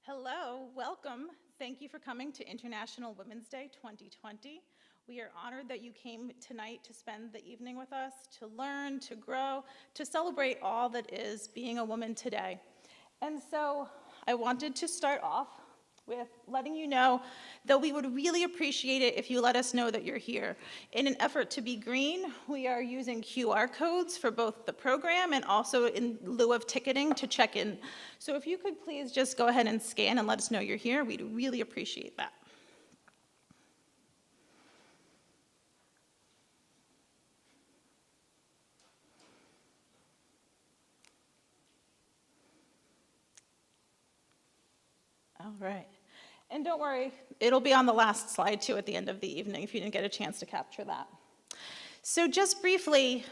Hello, welcome. Thank you for coming to International Women's Day 2020. We are honored that you came tonight to spend the evening with us, to learn, to grow, to celebrate all that is being a woman today. And so I wanted to start off with letting you know that we would really appreciate it if you let us know that you're here. In an effort to be green, we are using QR codes for both the program and also in lieu of ticketing to check in. So if you could please just go ahead and scan and let us know you're here, we'd really appreciate that. All right. And don't worry, it'll be on the last slide too at the end of the evening if you didn't get a chance to capture that. So just briefly,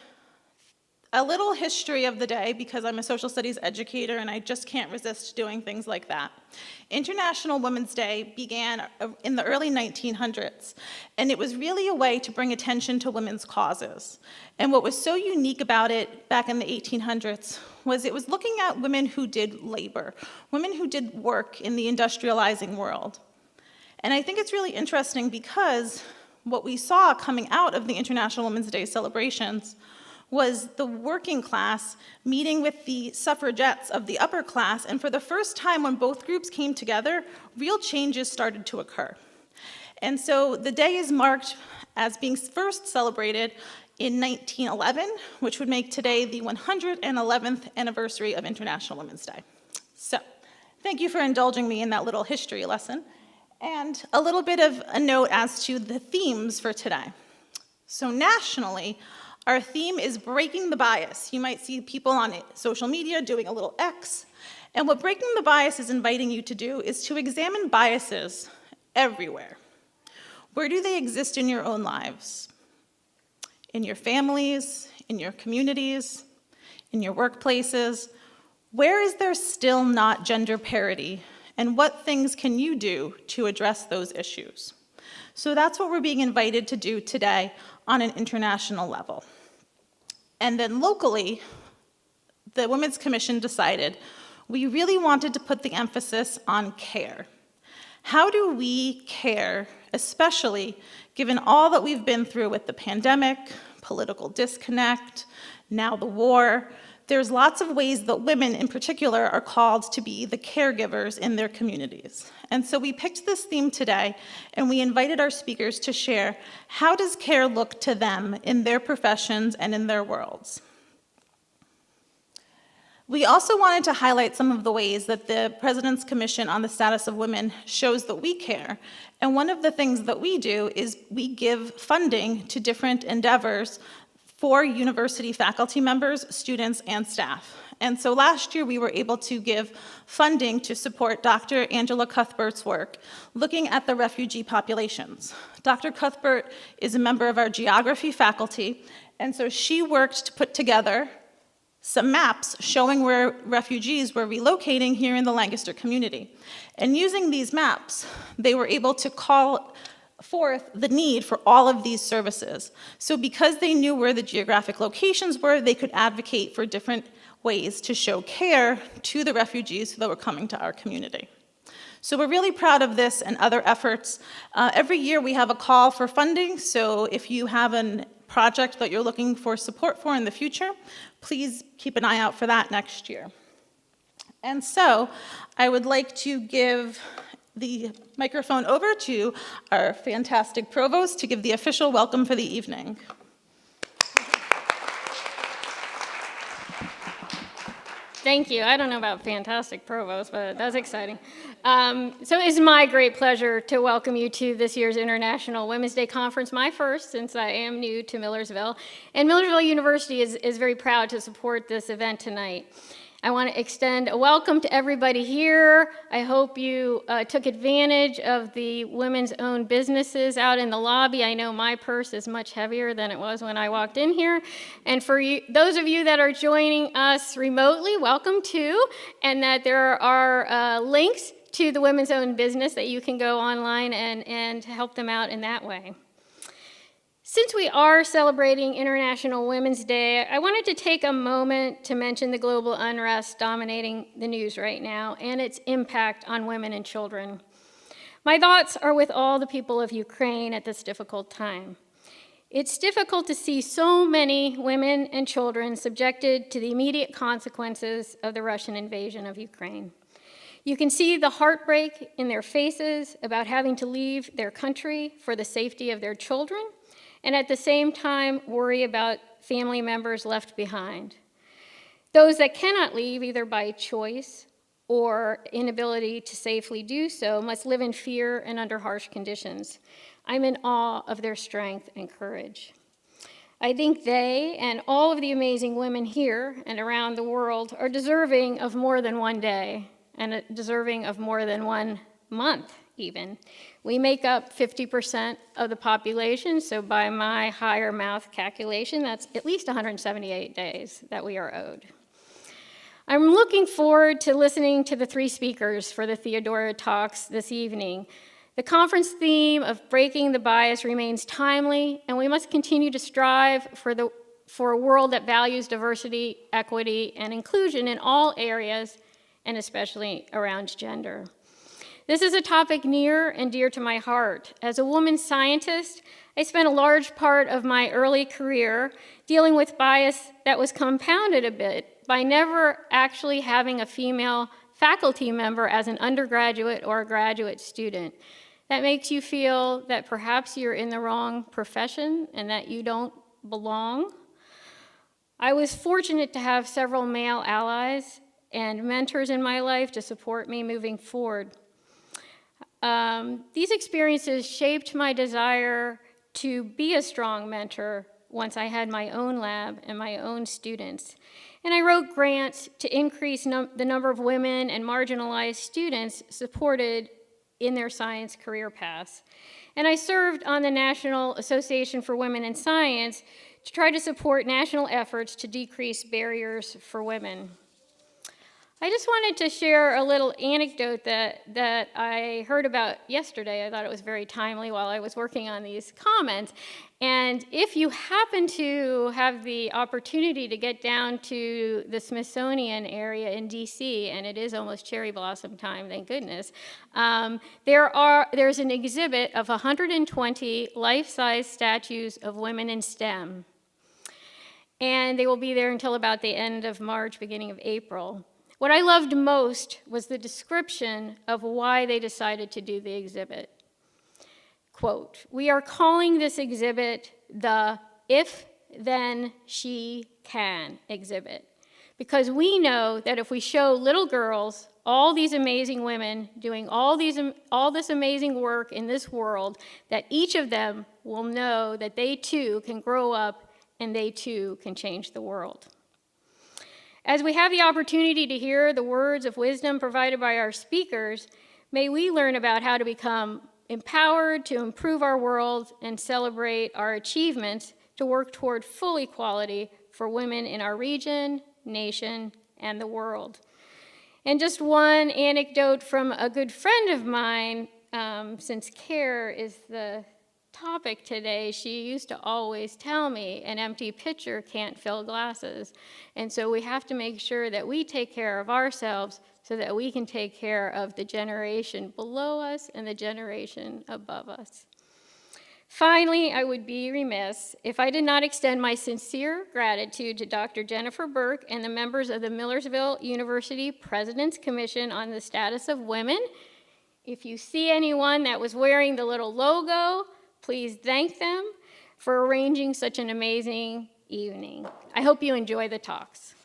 a little history of the day, because I'm a social studies educator and I just can't resist doing things like that. International Women's Day began in the early 1900s, and it was really a way to bring attention to women's causes. And what was so unique about it back in the 1800s was it was looking at women who did labor, women who did work in the industrializing world. And I think it's really interesting because what we saw coming out of the International Women's Day celebrations was the working class meeting with the suffragettes of the upper class, and for the first time when both groups came together, real changes started to occur. And so the day is marked as being first celebrated in 1911, which would make today the 111th anniversary of International Women's Day. So, thank you for indulging me in that little history lesson. And a little bit of a note as to the themes for today. So nationally, our theme is breaking the bias. You might see people on social media doing a little X. And what breaking the bias is inviting you to do is to examine biases everywhere. Where do they exist in your own lives? In your families, in your communities, in your workplaces? Where is there still not gender parity? And what things can you do to address those issues? So that's what we're being invited to do today on an international level. And then locally, the Women's Commission decided we really wanted to put the emphasis on care. How do we care, especially given all that we've been through with the pandemic, political disconnect, now the war? There's lots of ways that women in particular are called to be the caregivers in their communities. And so we picked this theme today, and we invited our speakers to share how does care look to them in their professions and in their worlds. We also wanted to highlight some of the ways that the President's Commission on the Status of Women shows that we care. And one of the things that we do is we give funding to different endeavors for university faculty members, students, and staff. And so last year we were able to give funding to support Dr. Angela Cuthbert's work looking at the refugee populations. Dr. Cuthbert is a member of our geography faculty, and so she worked to put together some maps showing where refugees were relocating here in the Lancaster community. And using these maps, they were able to call forth the need for all of these services. So because they knew where the geographic locations were, they could advocate for different ways to show care to the refugees that were coming to our community. So we're really proud of this and other efforts. Every year we have a call for funding, so if you have a project that you're looking for support for in the future, please keep an eye out for that next year. And so I would like to give the microphone over to our fantastic provost to give the official welcome for the evening. Thank you. I don't know about fantastic provost, but that's exciting. So it's my great pleasure to welcome you to this year's International Women's Day Conference, my first since I am new to Millersville. And Millersville University is very proud to support this event tonight. I want to extend a welcome to everybody here. I hope you took advantage of the women's own businesses out in the lobby. I know my purse is much heavier than it was when I walked in here. And for you, those of you that are joining us remotely, welcome too. And that there are links to the women's own business that you can go online and help them out in that way. Since we are celebrating International Women's Day, I wanted to take a moment to mention the global unrest dominating the news right now and its impact on women and children. My thoughts are with all the people of Ukraine at this difficult time. It's difficult to see so many women and children subjected to the immediate consequences of the Russian invasion of Ukraine. You can see the heartbreak in their faces about having to leave their country for the safety of their children, and at the same time worry about family members left behind. Those that cannot leave, either by choice or inability to safely do so, must live in fear and under harsh conditions. I'm in awe of their strength and courage. I think they and all of the amazing women here and around the world are deserving of more than one day and deserving of more than 1 month even. We make up 50% of the population, so by my higher math calculation, that's at least 178 days that we are owed. I'm looking forward to listening to the 3 speakers for the Theodora Talks this evening. The conference theme of breaking the bias remains timely, and we must continue to strive for a world that values diversity, equity, and inclusion in all areas, and especially around gender. This is a topic near and dear to my heart. As a woman scientist, I spent a large part of my early career dealing with bias that was compounded a bit by never actually having a female faculty member as an undergraduate or a graduate student. That makes you feel that perhaps you're in the wrong profession and that you don't belong. I was fortunate to have several male allies and mentors in my life to support me moving forward. These experiences shaped my desire to be a strong mentor once I had my own lab and my own students. And I wrote grants to increase the number of women and marginalized students supported in their science career paths. And I served on the National Association for Women in Science to try to support national efforts to decrease barriers for women. I just wanted to share a little anecdote that I heard about yesterday. I thought it was very timely while I was working on these comments. And if you happen to have the opportunity to get down to the Smithsonian area in DC, and it is almost cherry blossom time, thank goodness, there's an exhibit of 120 life-size statues of women in STEM. And they will be there until about the end of March, beginning of April. What I loved most was the description of why they decided to do the exhibit. Quote, "We are calling this exhibit the If Then She Can exhibit, because we know that if we show little girls, all these amazing women doing all this amazing work in this world, that each of them will know that they too can grow up and they too can change the world." As we have the opportunity to hear the words of wisdom provided by our speakers, may we learn about how to become empowered to improve our world and celebrate our achievements to work toward full equality for women in our region, nation, and the world. And just one anecdote from a good friend of mine, since care is the topic today, she used to always tell me an empty pitcher can't fill glasses. And so we have to make sure that we take care of ourselves so that we can take care of the generation below us and the generation above us. Finally, I would be remiss if I did not extend my sincere gratitude to Dr. Jennifer Burke and the members of the Millersville University President's Commission on the Status of Women. If you see anyone that was wearing the little logo, please thank them for arranging such an amazing evening. I hope you enjoy the talks.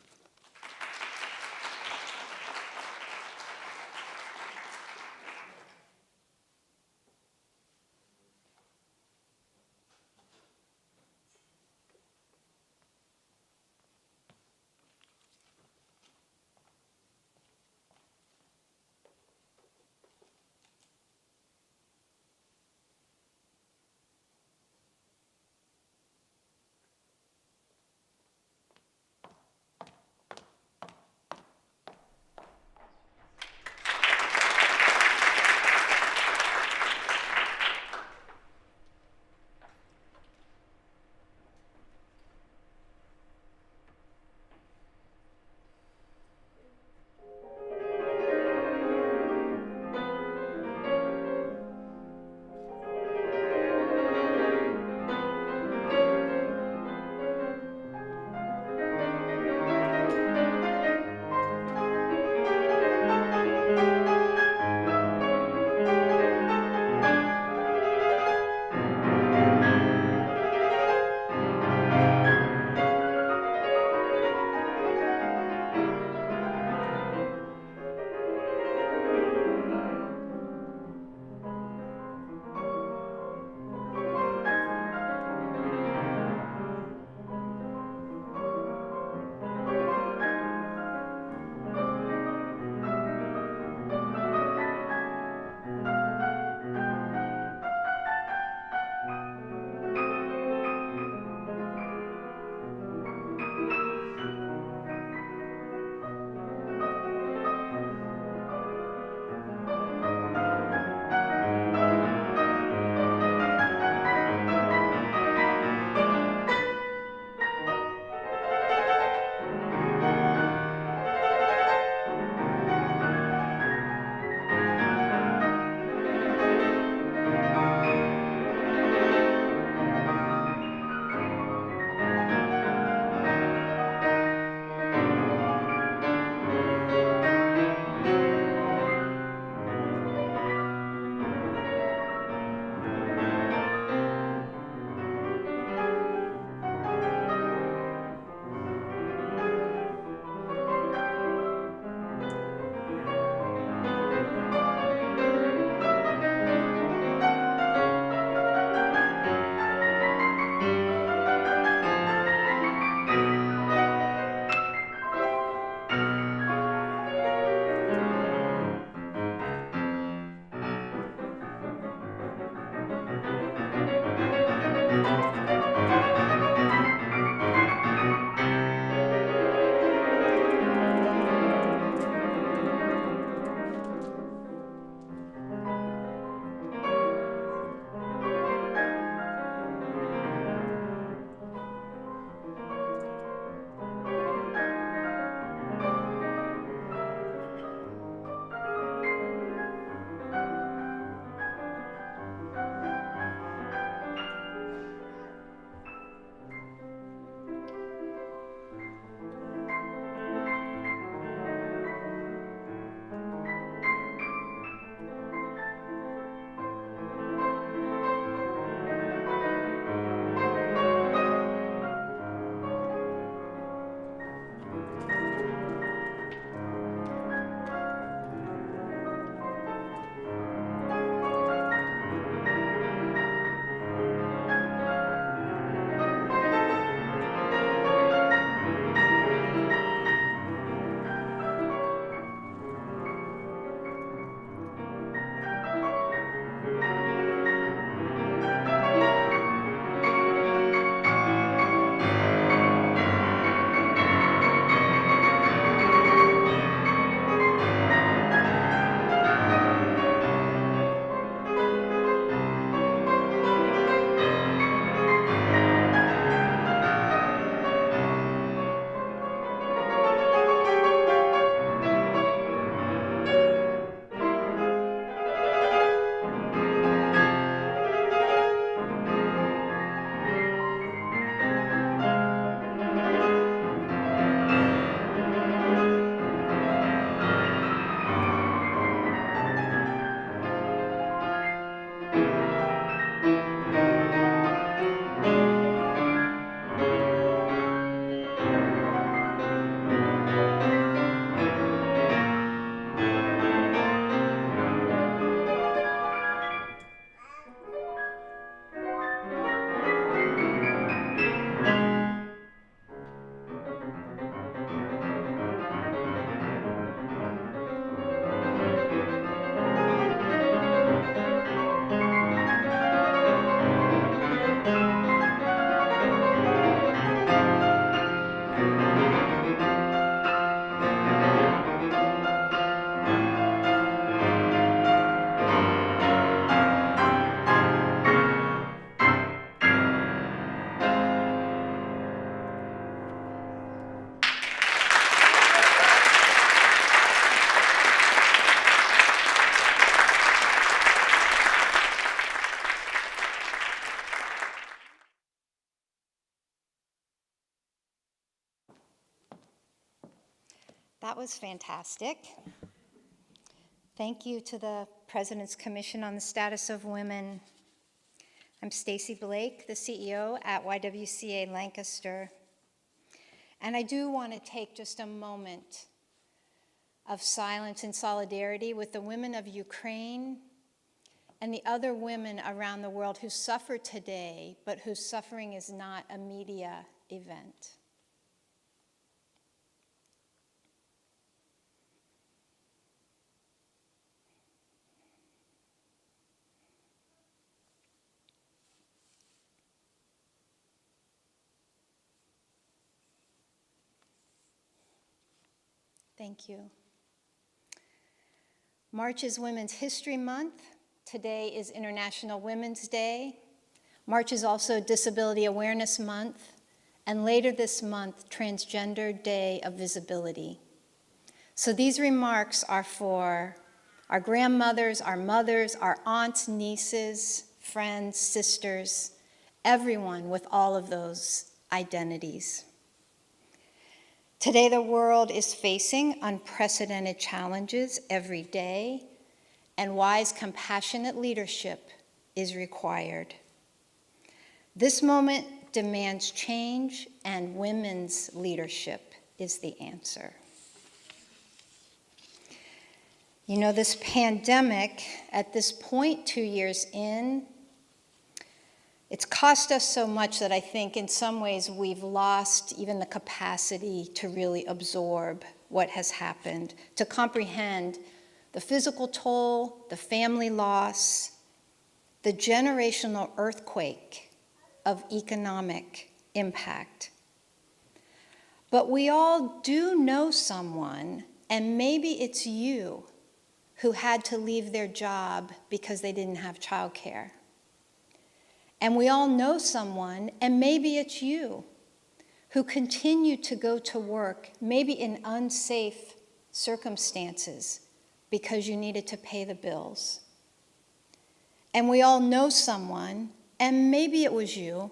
That was fantastic. Thank you to the President's Commission on the Status of Women. I'm Stacy Blake, the CEO at YWCA Lancaster. And I do want to take just a moment of silence and solidarity with the women of Ukraine and the other women around the world who suffer today, but whose suffering is not a media event. Thank you. March is Women's History Month. Today is International Women's Day. March is also Disability Awareness Month. And later this month, Transgender Day of Visibility. So these remarks are for our grandmothers, our mothers, our aunts, nieces, friends, sisters, everyone with all of those identities. Today, the world is facing unprecedented challenges every day, and wise, compassionate leadership is required. This moment demands change, and women's leadership is the answer. You know, this pandemic, at this point, 2 years in, it's cost us so much that I think in some ways we've lost even the capacity to really absorb what has happened, to comprehend the physical toll, the family loss, the generational earthquake of economic impact. But we all do know someone, and maybe it's you, who had to leave their job because they didn't have childcare. And we all know someone, and maybe it's you, who continued to go to work, maybe in unsafe circumstances, because you needed to pay the bills. And we all know someone, and maybe it was you,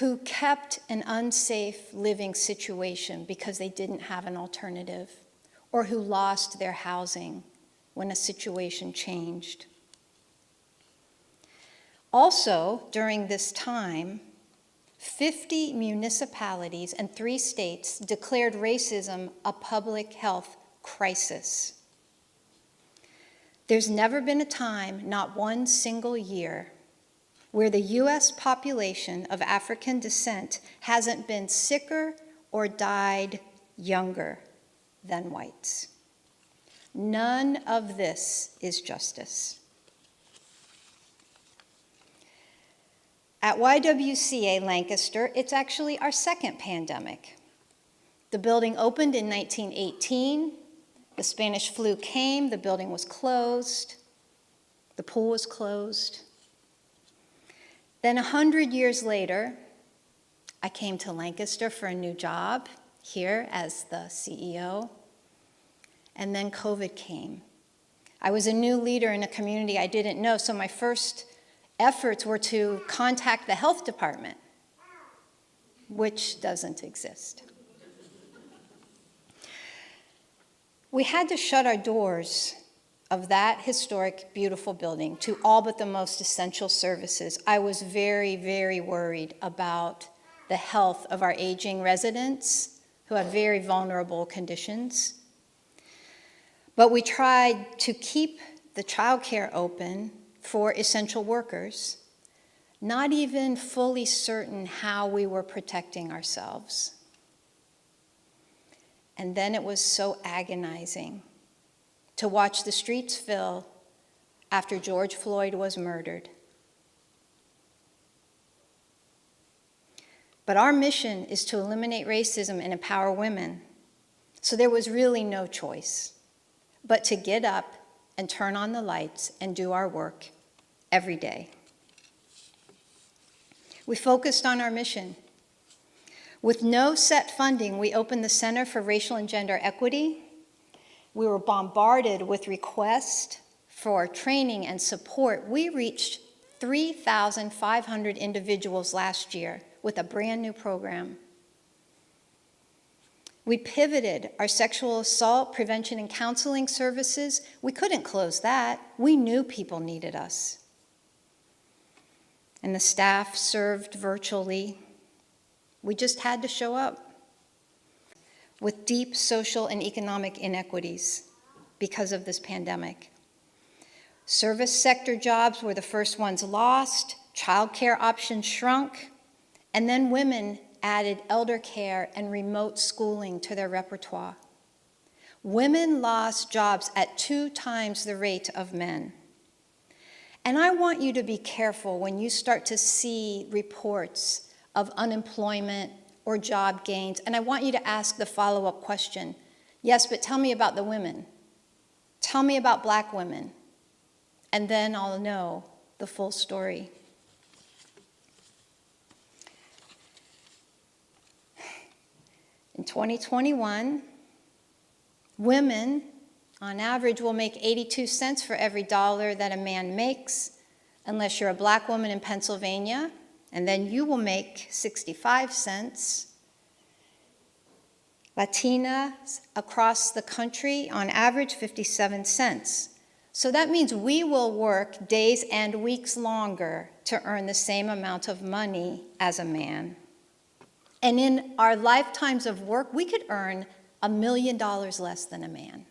who kept an unsafe living situation because they didn't have an alternative, or who lost their housing when a situation changed. Also, during this time, 50 municipalities and 3 states declared racism a public health crisis. There's never been a time, not one single year, where the US population of African descent hasn't been sicker or died younger than whites. None of this is justice. At YWCA Lancaster, it's actually our second pandemic. The building opened in 1918. The Spanish flu came, the building was closed, the pool was closed. Then 100 years later, I came to Lancaster for a new job here as the CEO, and then COVID came. I was a new leader in a community I didn't know, so my first efforts were to contact the health department, which doesn't exist. We had to shut our doors of that historic, beautiful building to all but the most essential services. I was very, very worried about the health of our aging residents who have very vulnerable conditions. But we tried to keep the childcare open for essential workers, not even fully certain how we were protecting ourselves. And then it was so agonizing to watch the streets fill after George Floyd was murdered. But our mission is to eliminate racism and empower women. So there was really no choice but to get up and turn on the lights and do our work every day. We focused on our mission. With no set funding, we opened the Center for Racial and Gender Equity. We were bombarded with requests for training and support. We reached 3,500 individuals last year with a brand new program. We pivoted our sexual assault prevention and counseling services. We couldn't close that. We knew people needed us. And the staff served virtually. We just had to show up with deep social and economic inequities because of this pandemic. Service sector jobs were the first ones lost, childcare options shrunk, and then women added elder care and remote schooling to their repertoire. Women lost jobs at 2 times the rate of men. And I want you to be careful when you start to see reports of unemployment or job gains, and I want you to ask the follow-up question. Yes, but tell me about the women. Tell me about Black women, and then I'll know the full story. In 2021, women, on average, will make 82 cents for every dollar that a man makes, unless you're a Black woman in Pennsylvania, and then you will make 65 cents. Latinas across the country, on average, 57 cents. So that means we will work days and weeks longer to earn the same amount of money as a man. And in our lifetimes of work, we could earn $1 million less than a man.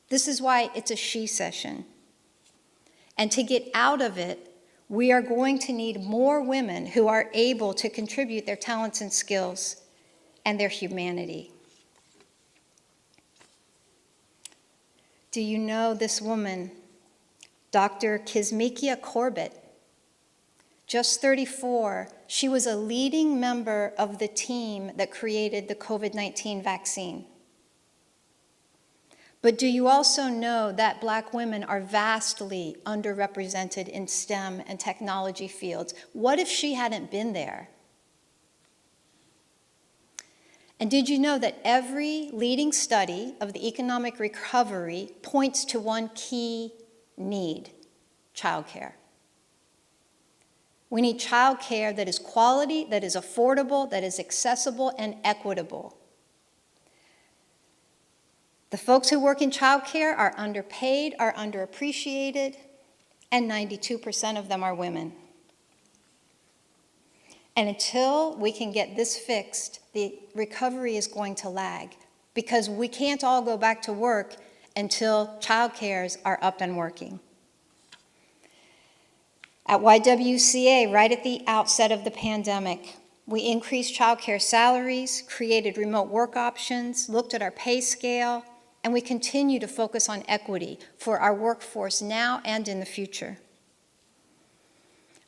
This is why it's a she session. And to get out of it, we are going to need more women who are able to contribute their talents and skills and their humanity. Do you know this woman, Dr. Kizzmekia Corbett? Just 34, she was a leading member of the team that created the COVID-19 vaccine. But do you also know that Black women are vastly underrepresented in STEM and technology fields? What if she hadn't been there? And did you know that every leading study of the economic recovery points to one key need: childcare? We need childcare that is quality, that is affordable, that is accessible and equitable. The folks who work in childcare are underpaid, are underappreciated, and 92% of them are women. And until we can get this fixed, the recovery is going to lag, because we can't all go back to work until childcares are up and working. At YWCA, right at the outset of the pandemic, we increased childcare salaries, created remote work options, looked at our pay scale, and we continue to focus on equity for our workforce now and in the future.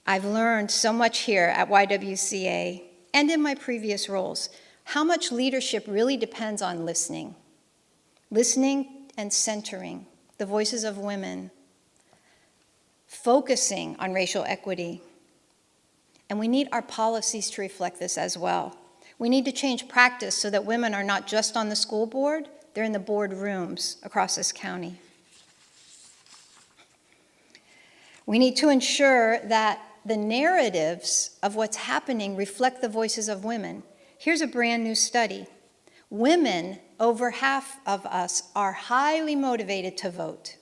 I've learned so much here at YWCA and in my previous roles, how much leadership really depends on listening and centering the voices of women, focusing on racial equity. And we need our policies to reflect this as well. We need to change practice so that women are not just on the school board, they're in the boardrooms across this county. We need to ensure that the narratives of what's happening reflect the voices of women. Here's a brand new study. Women, over half of us, are highly motivated to vote.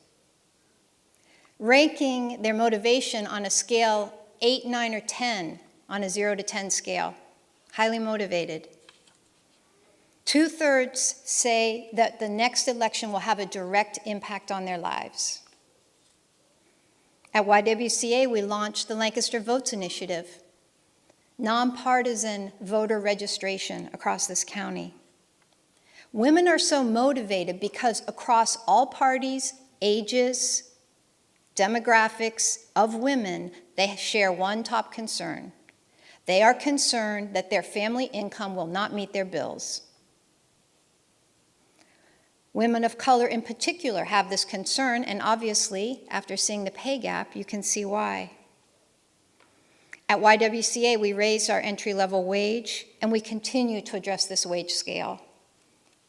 Ranking their motivation on a scale 8, 9, or 10, on a 0 to 10 scale, highly motivated. 2/3 say that the next election will have a direct impact on their lives. At YWCA, we launched the Lancaster Votes Initiative, nonpartisan voter registration across this county. Women are so motivated because across all parties, ages, demographics of women, they share one top concern. They are concerned that their family income will not meet their bills. Women of color in particular have this concern, and obviously, after seeing the pay gap, you can see why. At YWCA, we raised our entry-level wage, and we continue to address this wage scale.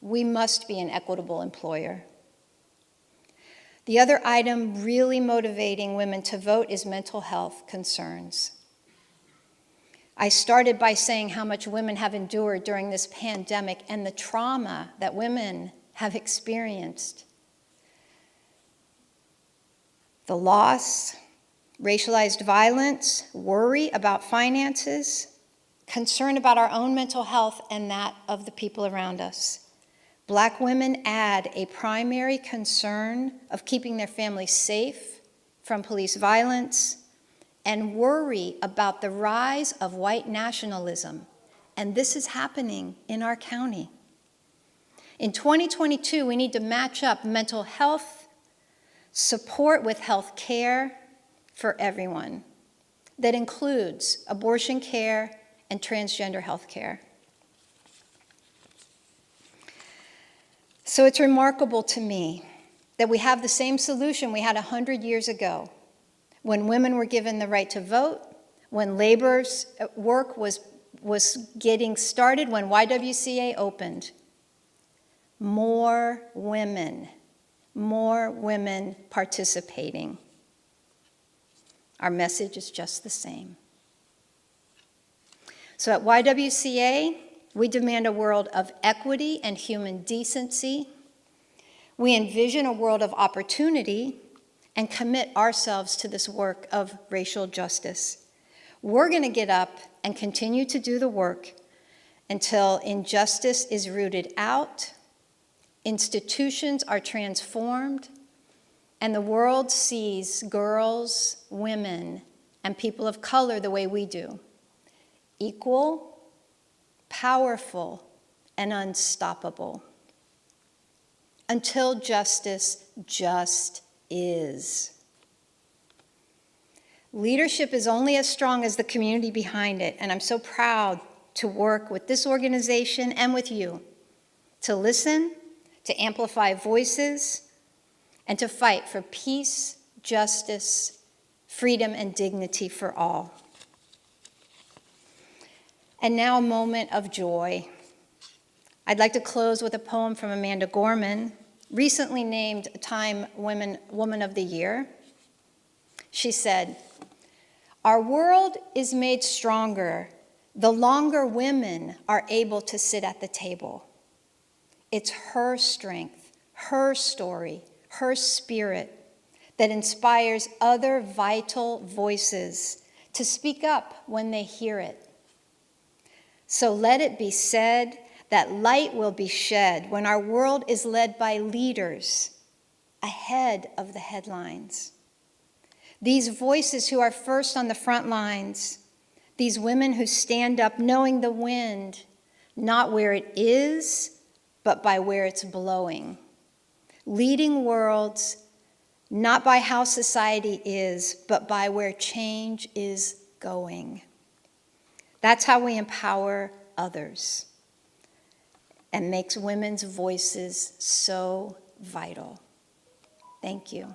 We must be an equitable employer. The other item really motivating women to vote is mental health concerns. I started by saying how much women have endured during this pandemic and the trauma that women have experienced. The loss, racialized violence, worry about finances, concern about our own mental health and that of the people around us. Black women add a primary concern of keeping their families safe from police violence and worry about the rise of white nationalism. And this is happening in our county. In 2022, we need to match up mental health support with health care for everyone. That includes abortion care and transgender health care. So it's remarkable to me that we have the same solution we had 100 years ago, when women were given the right to vote, when labor's work was getting started, when YWCA opened. More women participating. Our message is just the same. So at YWCA, we demand a world of equity and human decency. We envision a world of opportunity and commit ourselves to this work of racial justice. We're going to get up and continue to do the work until injustice is rooted out, institutions are transformed, and the world sees girls, women, and people of color the way we do. Equal, powerful, and unstoppable. Until justice just is. Leadership is only as strong as the community behind it, and I'm so proud to work with this organization and with you to listen, to amplify voices, and to fight for peace, justice, freedom, and dignity for all. And now a moment of joy. I'd like to close with a poem from Amanda Gorman, recently named Time Woman of the Year. She said, "Our world is made stronger the longer women are able to sit at the table. It's her strength, her story, her spirit that inspires other vital voices to speak up when they hear it. So let it be said that light will be shed when our world is led by leaders ahead of the headlines. These voices who are first on the front lines, these women who stand up knowing the wind, not where it is, but by where it's blowing. Leading worlds, not by how society is, but by where change is going. That's how we empower others and makes women's voices so vital." Thank you.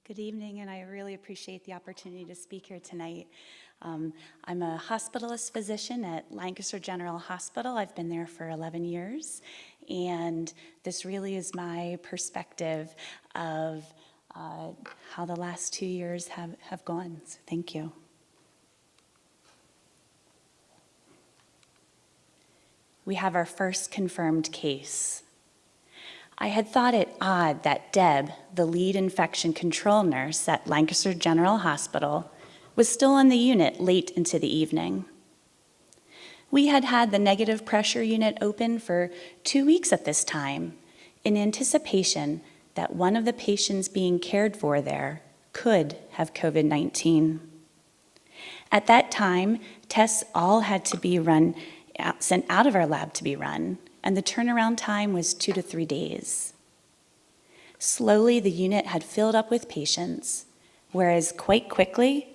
Good evening, and I really appreciate the opportunity to speak here tonight. I'm a hospitalist physician at Lancaster General Hospital. I've been there for 11 years, and this really is my perspective of how the last 2 years have gone. So thank you. We have our first confirmed case. I had thought it odd that Deb, the lead infection control nurse at Lancaster General Hospital, was still on the unit late into the evening. We had had the negative pressure unit open for 2 weeks at this time, in anticipation that one of the patients being cared for there could have COVID-19. At that time, tests all had to be sent out of our lab to be run, and the turnaround time was 2 to 3 days. Slowly, the unit had filled up with patients, whereas quite quickly,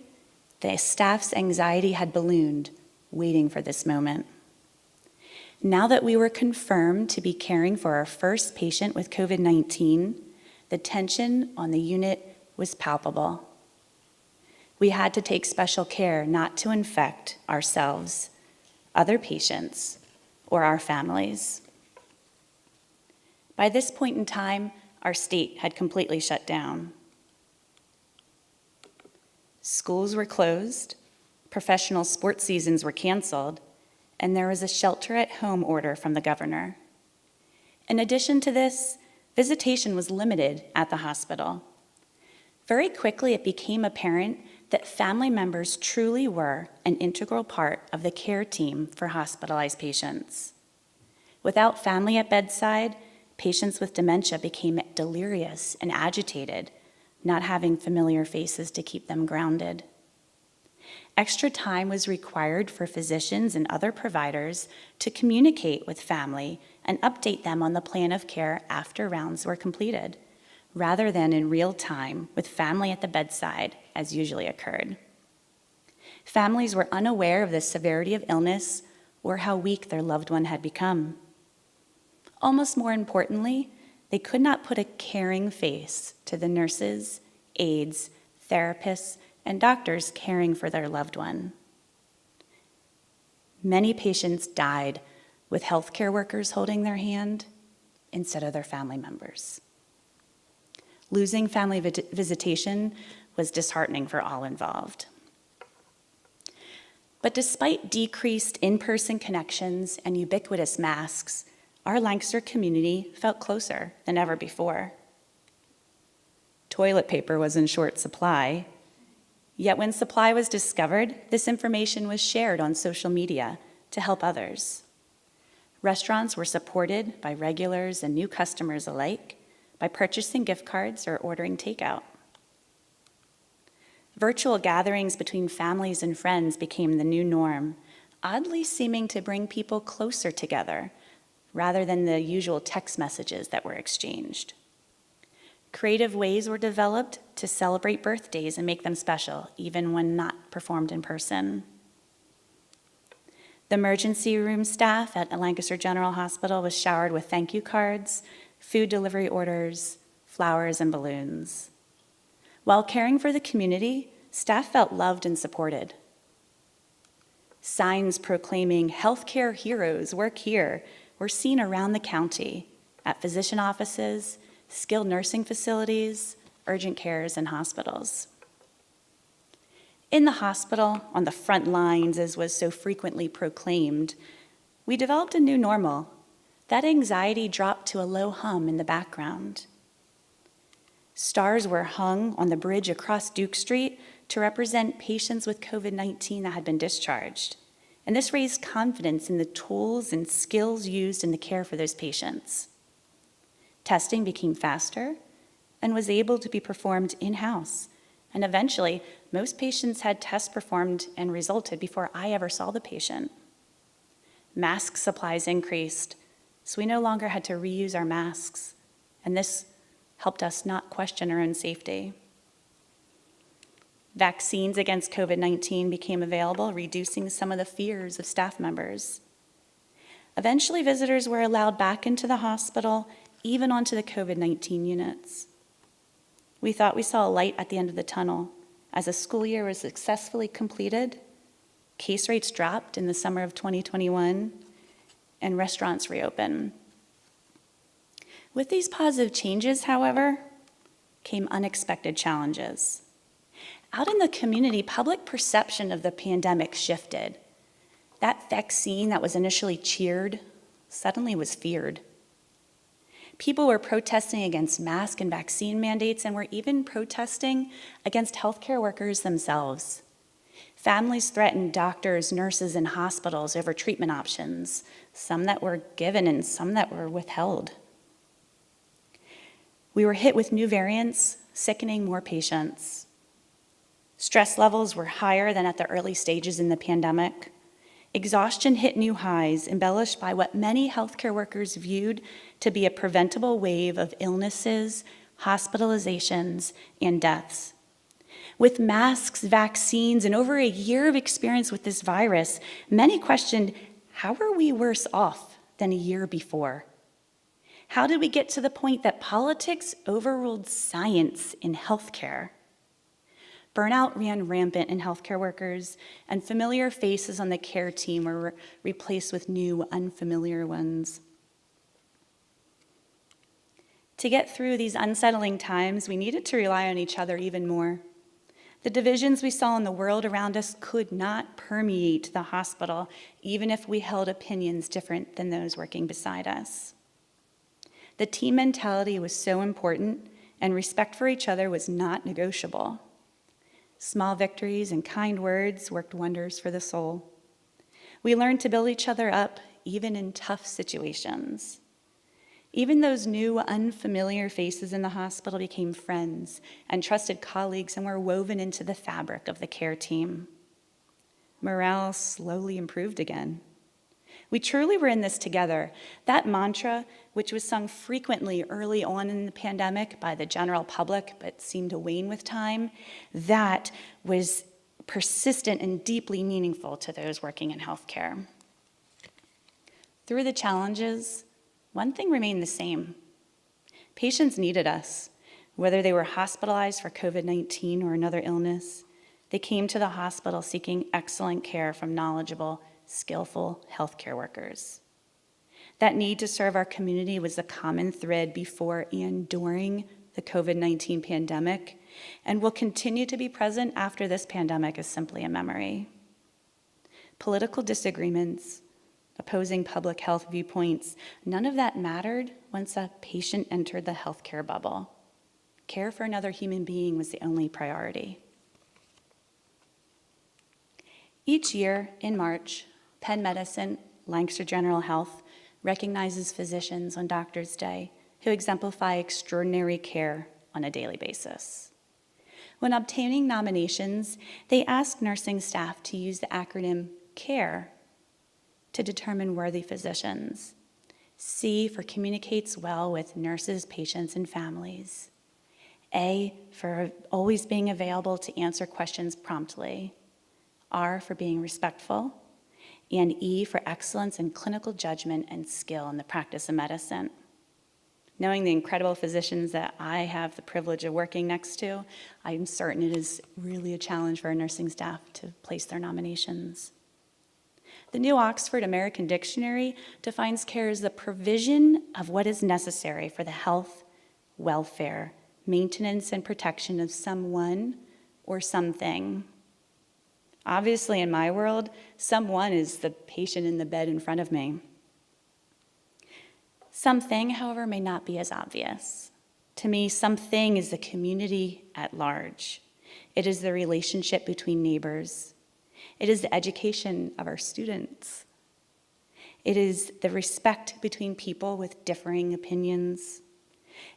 the staff's anxiety had ballooned, waiting for this moment. Now that we were confirmed to be caring for our first patient with COVID-19, the tension on the unit was palpable. We had to take special care not to infect ourselves, other patients, or our families. By this point in time, our state had completely shut down. Schools were closed, professional sports seasons were canceled, and there was a shelter-at-home order from the governor. In addition to this, visitation was limited at the hospital. Very quickly, it became apparent that family members truly were an integral part of the care team for hospitalized patients. Without family at bedside, patients with dementia became delirious and agitated, not having familiar faces to keep them grounded. Extra time was required for physicians and other providers to communicate with family and update them on the plan of care after rounds were completed, rather than in real time with family at the bedside, as usually occurred. Families were unaware of the severity of illness or how weak their loved one had become. Almost more importantly, they could not put a caring face to the nurses, aides, therapists, and doctors caring for their loved one. Many patients died with healthcare workers holding their hand instead of their family members. Losing family visitation was disheartening for all involved. But despite decreased in-person connections and ubiquitous masks, our Lancaster community felt closer than ever before. Toilet paper was in short supply, yet when supply was discovered, this information was shared on social media to help others. Restaurants were supported by regulars and new customers alike by purchasing gift cards or ordering takeout. Virtual gatherings between families and friends became the new norm, oddly seeming to bring people closer together rather than the usual text messages that were exchanged. Creative ways were developed to celebrate birthdays and make them special, even when not performed in person. The emergency room staff at Lancaster General Hospital was showered with thank you cards, food delivery orders, flowers, and balloons. While caring for the community, staff felt loved and supported. Signs proclaiming "Healthcare heroes work here" were seen around the county at physician offices, skilled nursing facilities, urgent cares, and hospitals. In the hospital, on the front lines, as was so frequently proclaimed, we developed a new normal. That anxiety dropped to a low hum in the background. Stars were hung on the bridge across Duke Street to represent patients with COVID-19 that had been discharged. And this raised confidence in the tools and skills used in the care for those patients. Testing became faster and was able to be performed in-house. And eventually, most patients had tests performed and resulted before I ever saw the patient. Mask supplies increased, so we no longer had to reuse our masks, and this helped us not question our own safety. Vaccines against COVID-19 became available, reducing some of the fears of staff members. Eventually, visitors were allowed back into the hospital, even onto the COVID-19 units. We thought we saw a light at the end of the tunnel as the school year was successfully completed, case rates dropped in the summer of 2021, and restaurants reopened. With these positive changes, however, came unexpected challenges. Out in the community, public perception of the pandemic shifted. That vaccine that was initially cheered suddenly was feared. People were protesting against mask and vaccine mandates and were even protesting against healthcare workers themselves. Families threatened doctors, nurses, and hospitals over treatment options, some that were given and some that were withheld. We were hit with new variants, sickening more patients. Stress levels were higher than at the early stages in the pandemic. Exhaustion hit new highs, embellished by what many healthcare workers viewed to be a preventable wave of illnesses, hospitalizations, and deaths. With masks, vaccines, and over a year of experience with this virus, many questioned, how are we worse off than a year before? How did we get to the point that politics overruled science in healthcare? Burnout ran rampant in healthcare workers, and familiar faces on the care team were replaced with new, unfamiliar ones. To get through these unsettling times, we needed to rely on each other even more. The divisions we saw in the world around us could not permeate the hospital, even if we held opinions different than those working beside us. The team mentality was so important, and respect for each other was not negotiable. Small victories and kind words worked wonders for the soul. We learned to build each other up, even in tough situations. Even those new, unfamiliar faces in the hospital became friends and trusted colleagues and were woven into the fabric of the care team. Morale slowly improved again. We truly were in this together. That mantra, which was sung frequently early on in the pandemic by the general public, but seemed to wane with time, that was persistent and deeply meaningful to those working in healthcare. Through the challenges, one thing remained the same. Patients needed us. Whether they were hospitalized for COVID-19 or another illness, they came to the hospital seeking excellent care from knowledgeable, skillful healthcare workers. That need to serve our community was the common thread before and during the COVID-19 pandemic, and will continue to be present after this pandemic is simply a memory. Political disagreements, opposing public health viewpoints, none of that mattered once a patient entered the healthcare bubble. Care for another human being was the only priority. Each year in March, Penn Medicine, Lancaster General Health, recognizes physicians on Doctors' Day who exemplify extraordinary care on a daily basis. When obtaining nominations, they ask nursing staff to use the acronym CARE to determine worthy physicians. C for communicates well with nurses, patients, and families. A for always being available to answer questions promptly. R for being respectful. And E for excellence in clinical judgment and skill in the practice of medicine. Knowing the incredible physicians that I have the privilege of working next to, I'm certain it is really a challenge for our nursing staff to place their nominations. The New Oxford American Dictionary defines care as the provision of what is necessary for the health, welfare, maintenance, and protection of someone or something. Obviously, in my world, someone is the patient in the bed in front of me. Something, however, may not be as obvious. To me, something is the community at large. It is the relationship between neighbors. It is the education of our students. It is the respect between people with differing opinions.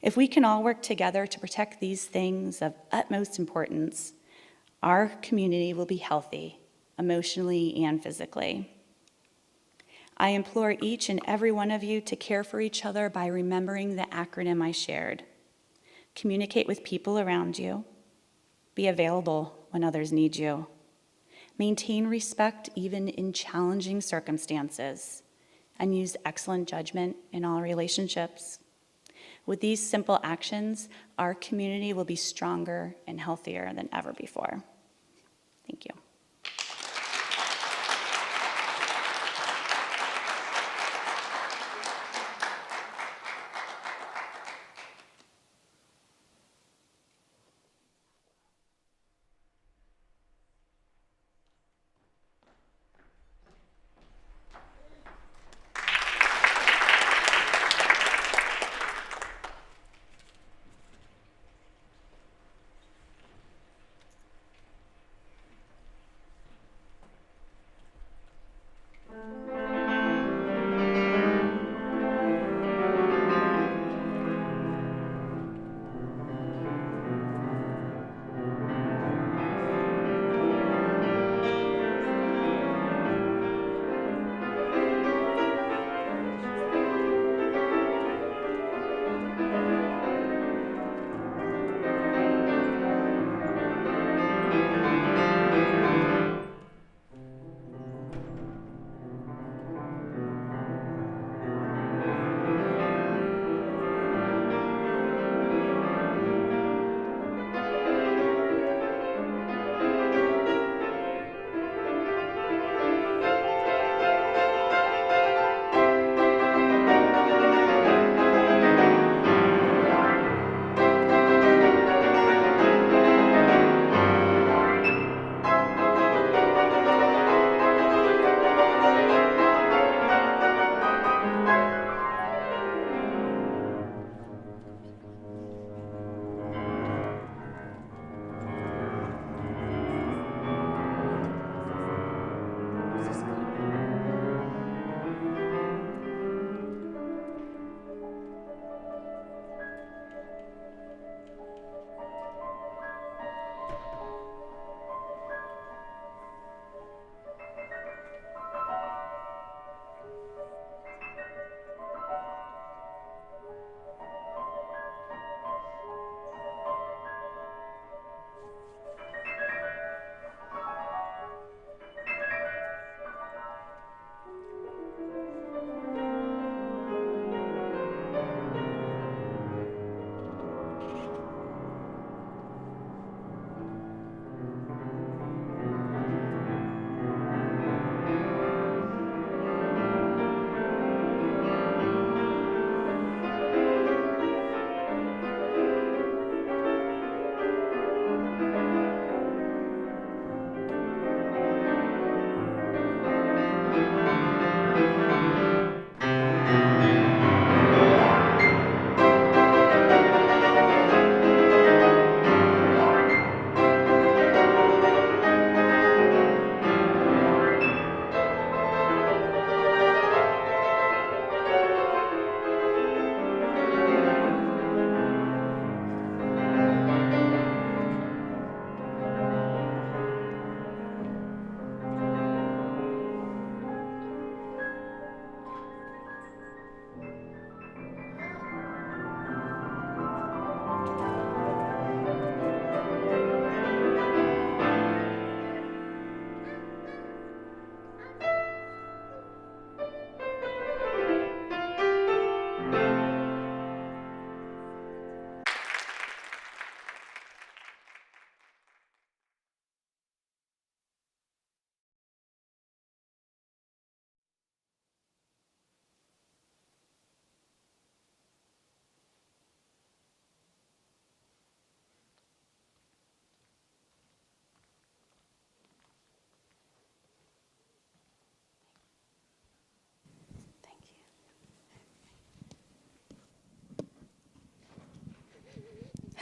If we can all work together to protect these things of utmost importance, our community will be healthy, emotionally and physically. I implore each and every one of you to care for each other by remembering the acronym I shared. Communicate with people around you. Be available when others need you. Maintain respect even in challenging circumstances, and use excellent judgment in all relationships. With these simple actions, our community will be stronger and healthier than ever before. Thank you.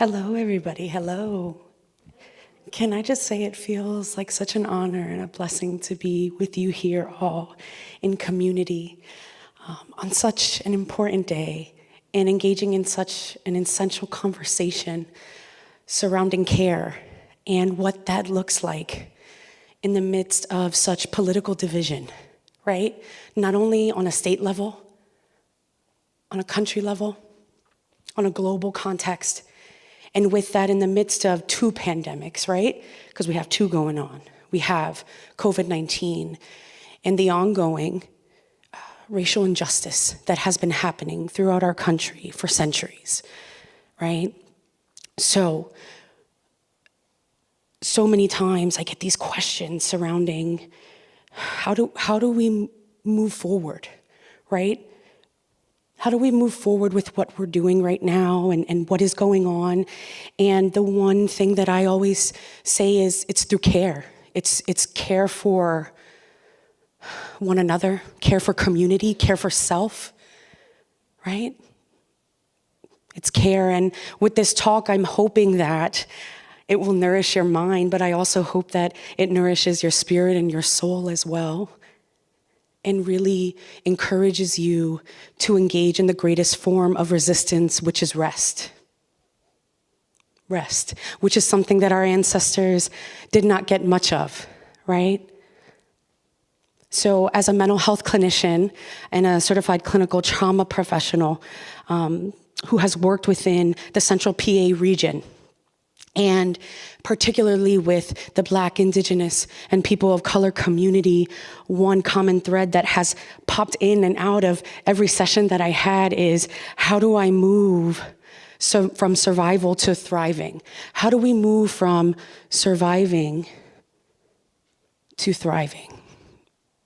Hello, everybody. Hello. Can I just say it feels like such an honor and a blessing to be with you here all in community on such an important day and engaging in such an essential conversation surrounding care and what that looks like in the midst of such political division, right? Not only on a state level, on a country level, on a global context, and with that in the midst of two pandemics, right? Because we have two going on. We have COVID-19 and the ongoing racial injustice that has been happening throughout our country for centuries, right? So many times I get these questions surrounding how do we move forward, right? How do we move forward with what we're doing right now and what is going on? And the one thing that I always say is it's through care. It's care for one another, care for community, care for self, right? It's care. And with this talk, I'm hoping that it will nourish your mind, but I also hope that it nourishes your spirit and your soul as well, and really encourages you to engage in the greatest form of resistance, which is rest. Rest, which is something that our ancestors did not get much of, right? So as a mental health clinician and a certified clinical trauma professional who has worked within the Central PA region, and particularly with the Black, Indigenous, and people of color community, one common thread that has popped in and out of every session that I had is, how do I move from survival to thriving? How do we move from surviving to thriving?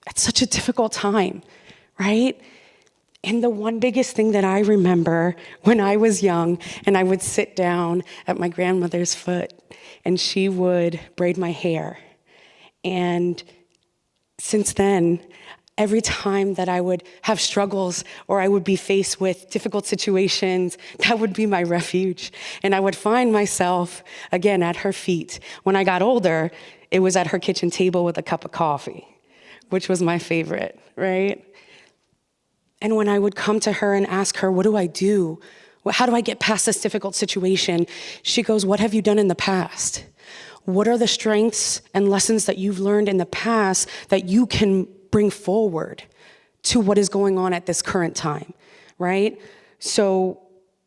It's such a difficult time, right? And the one biggest thing that I remember when I was young and I would sit down at my grandmother's foot and she would braid my hair. And since then, every time that I would have struggles or I would be faced with difficult situations, that would be my refuge. And I would find myself, again, at her feet. When I got older, it was at her kitchen table with a cup of coffee, which was my favorite, right? And when I would come to her and ask her, what do I do? How do I get past this difficult situation? She goes, what have you done in the past? What are the strengths and lessons that you've learned in the past that you can bring forward to what is going on at this current time, right? So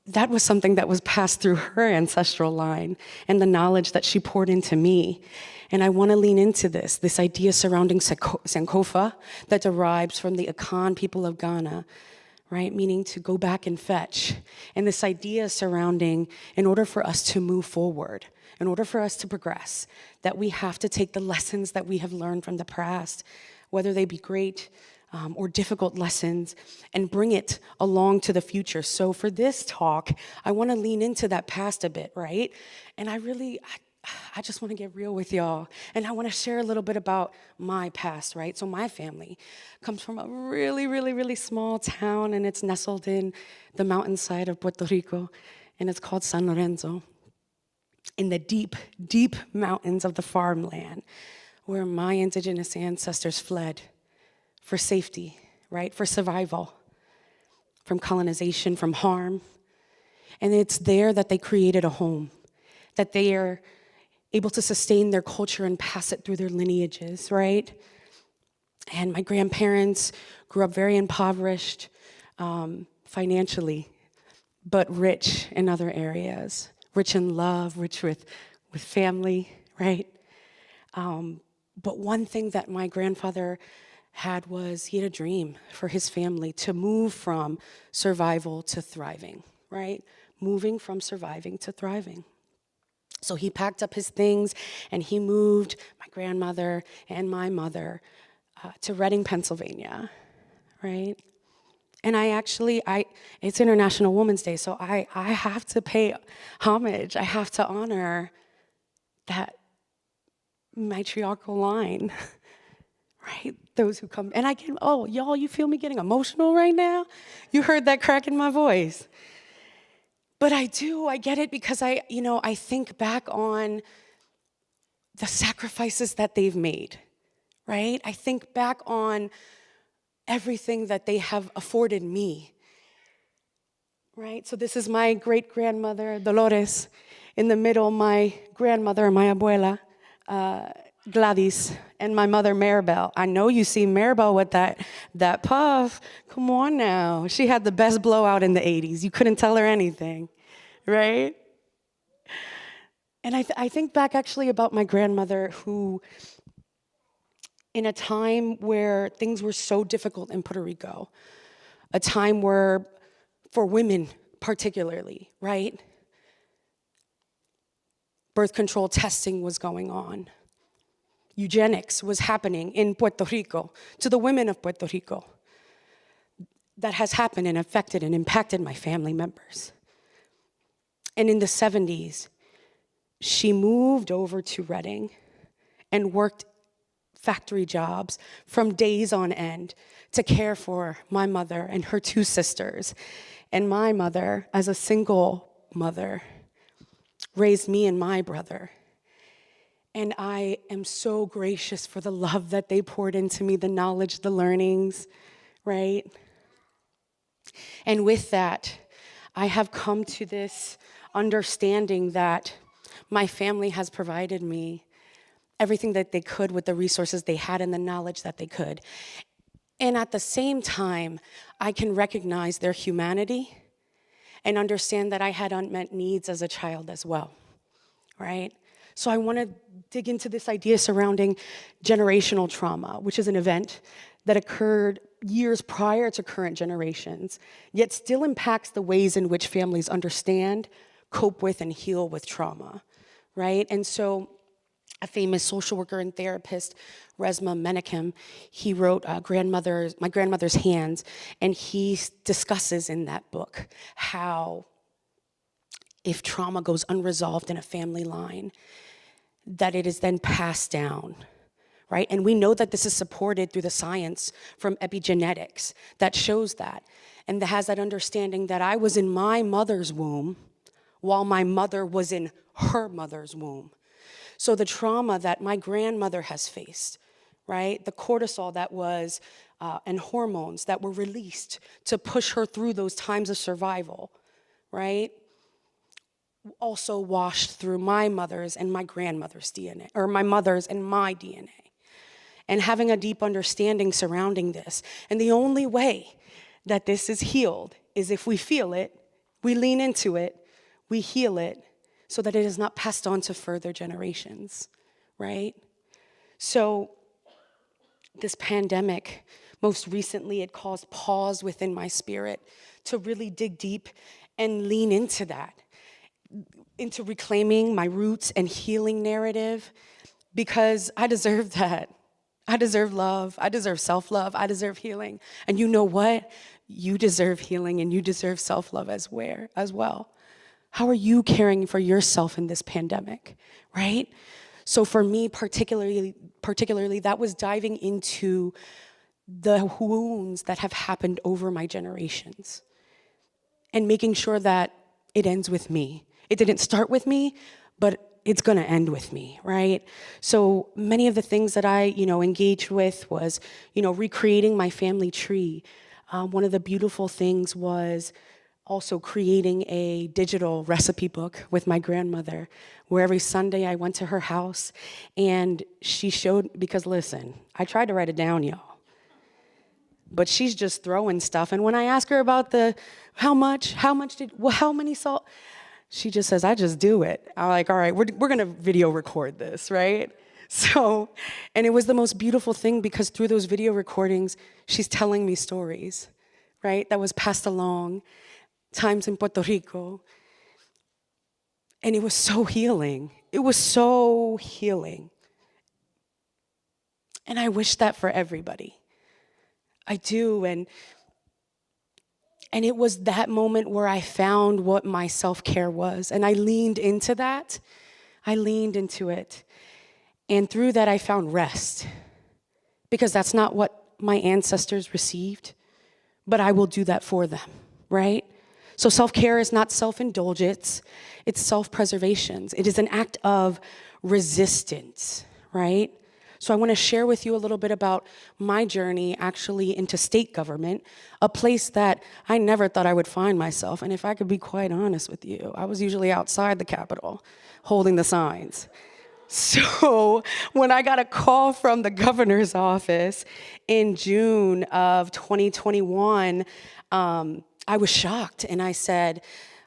that was something that was passed through her ancestral line and the knowledge that she poured into me. And I want to lean into this idea surrounding Sankofa that derives from the Akan people of Ghana, right? Meaning to go back and fetch. And this idea surrounding, in order for us to move forward, in order for us to progress, that we have to take the lessons that we have learned from the past, whether they be great or difficult lessons, and bring it along to the future. So for this talk, I want to lean into that past a bit, right? And I just want to get real with y'all. And I want to share a little bit about my past, right? So my family comes from a really, really, really small town, and it's nestled in the mountainside of Puerto Rico, and it's called San Lorenzo, in the deep, deep mountains of the farmland, where my indigenous ancestors fled for safety, right? For survival, from colonization, from harm. And it's there that they created a home, that they are able to sustain their culture and pass it through their lineages, right? And my grandparents grew up very impoverished financially, but rich in other areas, rich in love, rich with family, right? But one thing that my grandfather had was he had a dream for his family to move from survival to thriving, right? Moving from surviving to thriving. So he packed up his things and he moved my grandmother and my mother to Reading, Pennsylvania, right? And it's International Women's Day, so I have to pay homage. I have to honor that matriarchal line, right? Those who come, and y'all, you feel me getting emotional right now? You heard that crack in my voice. But I get it because I think back on the sacrifices that they've made, right? I think back on everything that they have afforded me, right? So this is my great-grandmother, Dolores. In the middle, my grandmother, my abuela, Gladys, and my mother, Maribel. I know you see Maribel with that puff. Come on now. She had the best blowout in the 80s. You couldn't tell her anything, right? And I think back actually about my grandmother who, in a time where things were so difficult in Puerto Rico, a time where, for women particularly, right? Birth control testing was going on. Eugenics was happening in Puerto Rico to the women of Puerto Rico. That has happened and affected and impacted my family members. And in the 70s, she moved over to Reading and worked factory jobs from days on end to care for my mother and her two sisters. And my mother, as a single mother, raised me and my brother. And I am so gracious for the love that they poured into me, the knowledge, the learnings, right? And with that, I have come to this understanding that my family has provided me everything that they could with the resources they had and the knowledge that they could. And at the same time, I can recognize their humanity and understand that I had unmet needs as a child as well, right? So I want to dig into this idea surrounding generational trauma, which is an event that occurred years prior to current generations, yet still impacts the ways in which families understand, cope with, and heal with trauma, right? And so a famous social worker and therapist, Resmaa Menakem, he wrote My Grandmother's Hands, and he discusses in that book how if trauma goes unresolved in a family line, that it is then passed down, right? And we know that this is supported through the science from epigenetics that shows that, and that has that understanding that I was in my mother's womb while my mother was in her mother's womb. So the trauma that my grandmother has faced, right? The cortisol that was, and hormones that were released to push her through those times of survival, right? Also washed through my mother's and my grandmother's DNA, or my mother's and my DNA. And having a deep understanding surrounding this. And the only way that this is healed is if we feel it, we lean into it, we heal it, so that it is not passed on to further generations, right? So this pandemic, most recently, it caused pause within my spirit to really dig deep and lean into that, into reclaiming my roots and healing narrative, because I deserve that. I deserve love, I deserve self-love, I deserve healing. And you know what? You deserve healing and you deserve self-love as well. How are you caring for yourself in this pandemic, right? So for me, particularly, that was diving into the wounds that have happened over my generations and making sure that it ends with me. It didn't start with me, but it's gonna end with me, right? So many of the things that I, engaged with was, recreating my family tree. One of the beautiful things was also creating a digital recipe book with my grandmother, where every Sunday I went to her house and she showed, because listen, I tried to write it down, y'all, but she's just throwing stuff. And when I ask her about how many salt, she just says, I just do it. I'm like, all right, we're gonna video record this, right? So, and it was the most beautiful thing because through those video recordings, she's telling me stories, right? That was passed along, times in Puerto Rico. And it was so healing. It was so healing. And I wish that for everybody. I do, and it was that moment where I found what my self-care was, and I leaned into that. I leaned into it. And through that, I found rest, because that's not what my ancestors received, but I will do that for them, right? So self-care is not self-indulgence, it's self-preservation. It is an act of resistance, right? So I want to share with you a little bit about my journey actually into state government, a place that I never thought I would find myself. And if I could be quite honest with you, I was usually outside the Capitol holding the signs. So when I got a call from the governor's office in June of 2021, I was shocked, and I said,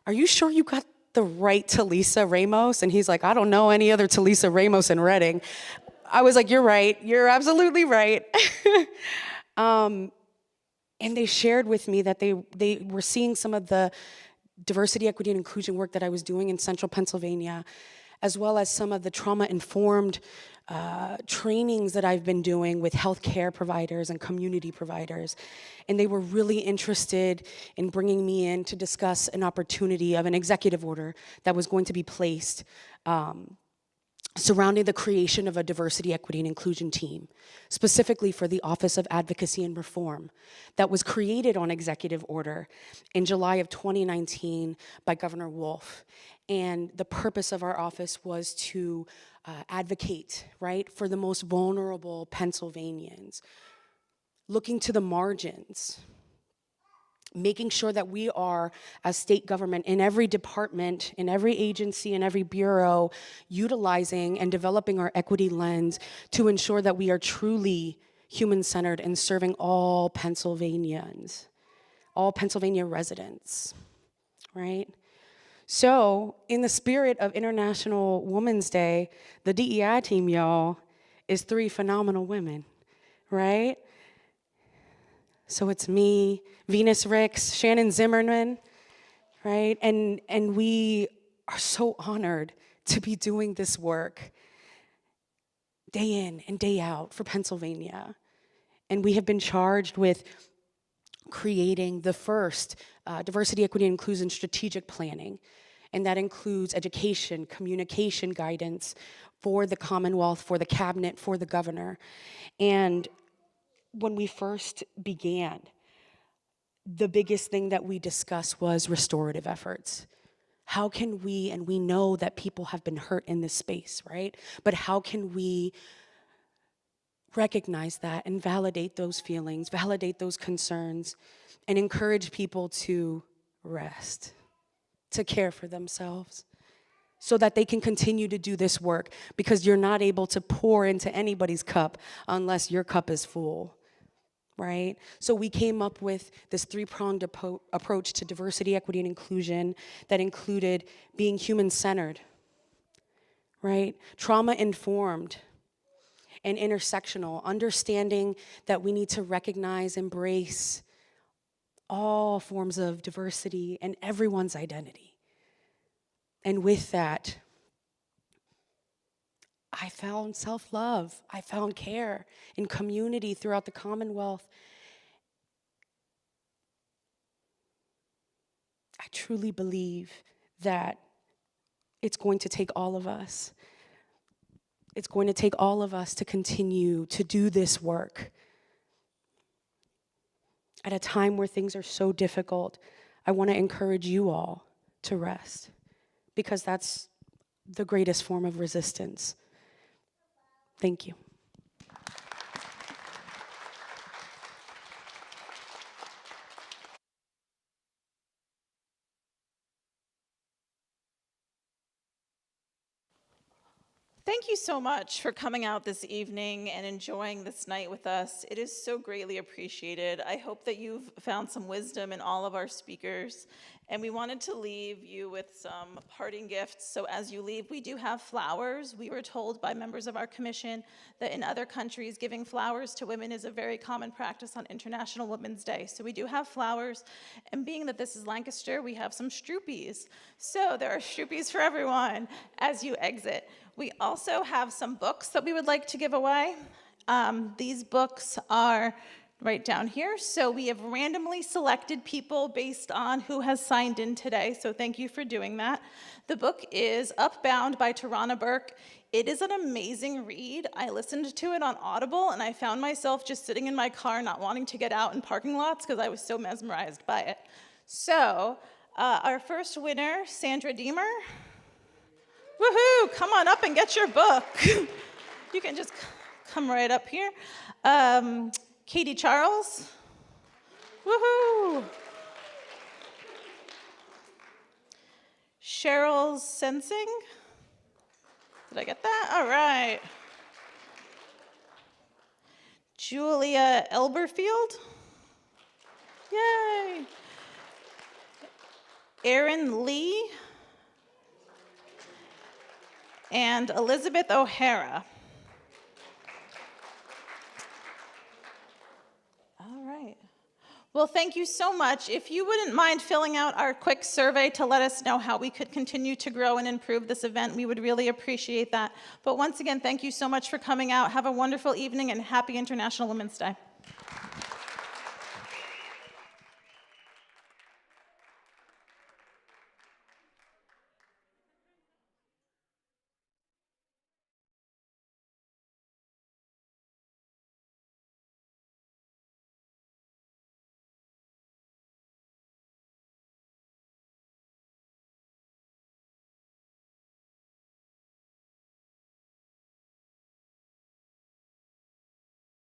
are you sure you got the right Talisa Ramos? And he's like, I don't know any other Talisa Ramos in Reading. I was like, you're right. You're absolutely right. And they shared with me that they were seeing some of the diversity, equity, and inclusion work that I was doing in central Pennsylvania, as well as some of the trauma-informed trainings that I've been doing with healthcare providers and community providers. And they were really interested in bringing me in to discuss an opportunity of an executive order that was going to be placed surrounding the creation of a diversity, equity, and inclusion team, specifically for the Office of Advocacy and Reform, that was created on executive order in July of 2019 by Governor Wolf. And the purpose of our office was to advocate, right, for the most vulnerable Pennsylvanians, looking to the margins, making sure that we are, as state government, in every department, in every agency, in every bureau, utilizing and developing our equity lens to ensure that we are truly human-centered and serving all Pennsylvanians, all Pennsylvania residents, right? So, in the spirit of International Women's Day, the DEI team, y'all, is 3 phenomenal women, right? So it's me, Venus Ricks, Shannon Zimmerman, right? And we are so honored to be doing this work day in and day out for Pennsylvania. And we have been charged with creating the first diversity, equity, and inclusion strategic planning. And that includes education, communication guidance for the Commonwealth, for the cabinet, for the governor. And when we first began, the biggest thing that we discussed was restorative efforts. How can we, and we know that people have been hurt in this space, right? But how can we recognize that and validate those feelings, validate those concerns, and encourage people to rest, to care for themselves, so that they can continue to do this work, because you're not able to pour into anybody's cup unless your cup is full, right? So we came up with this 3-pronged approach to diversity, equity, and inclusion that included being human-centered, right? Trauma-informed and intersectional, understanding that we need to recognize, embrace all forms of diversity and everyone's identity. And with that, I found self-love, I found care in community throughout the Commonwealth. I truly believe that it's going to take all of us. It's going to take all of us to continue to do this work. At a time where things are so difficult, I want to encourage you all to rest, because that's the greatest form of resistance. Thank you. Thank you so much for coming out this evening and enjoying this night with us. It is so greatly appreciated. I hope that you've found some wisdom in all of our speakers, and we wanted to leave you with some parting gifts. So as you leave, we do have flowers. We were told by members of our commission that in other countries, giving flowers to women is a very common practice on International Women's Day. So we do have flowers, and being that this is Lancaster, we have some Stroopies. So there are Stroopies for everyone as you exit. We also have some books that we would like to give away. These books are right down here. So we have randomly selected people based on who has signed in today. So thank you for doing that. The book is Upbound by Tarana Burke. It is an amazing read. I listened to it on Audible, and I found myself just sitting in my car not wanting to get out in parking lots because I was so mesmerized by it. So our first winner, Sandra Deemer. Woohoo! Come on up and get your book. You can just come right up here. Katie Charles. Woohoo! Cheryl Sensing. Did I get that? All right. Julia Elberfield. Yay. Erin Lee. And Elizabeth O'Hara. right. Well, thank you so much. If you wouldn't mind filling out our quick survey to let us know how we could continue to grow and improve this event, we would really appreciate that. But once again, thank you so much for coming out. Have a wonderful evening and happy International Women's Day.